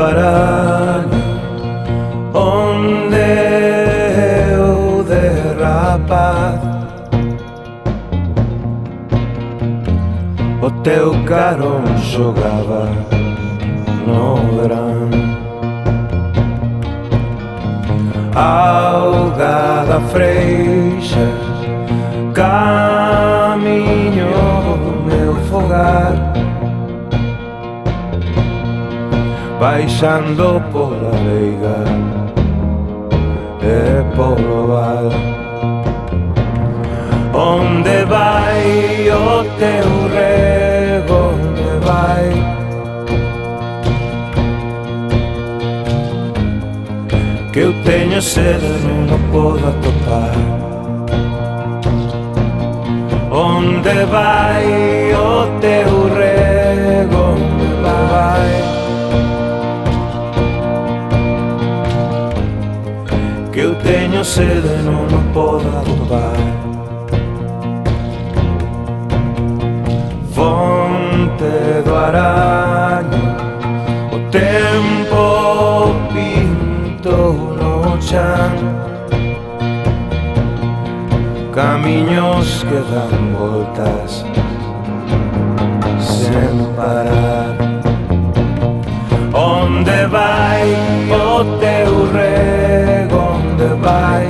aranha onde eu derrapado. O teu carão jogava no verão. Algada freixa caminhou meu fogar, baixando por a veiga e por o val. Onde vai o teu rego, onde vai? Que eu teño sede, non o podo atopar. Onde vai o teu rego, onde vai? Que eu teño sede, non o podo atopar. Fonte do araño, o tempo pintou no chan, camiños que dan voltas sen parar. Onde vai o teu rego, onde vai?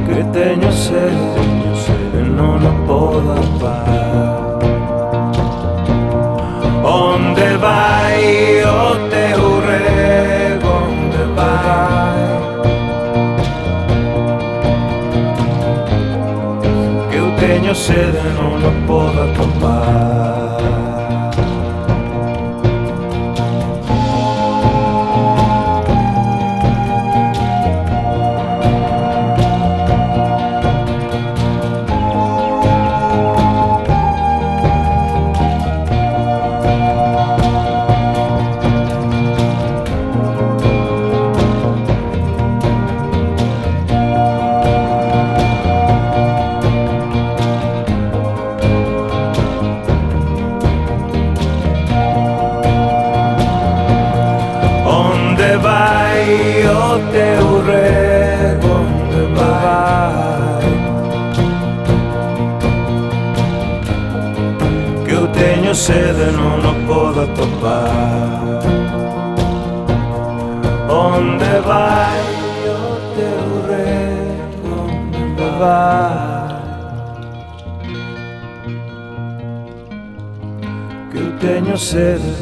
Que teño sede, non o podo atopar. Onde vai o teu rego, onde vai? Que eu teño sede, non o podo atopar. Onde vai o teu rego, onde vai? Que eu teño sede, non o podo atopar. Onde vai o teu rego, onde vai? Que eu teño sede,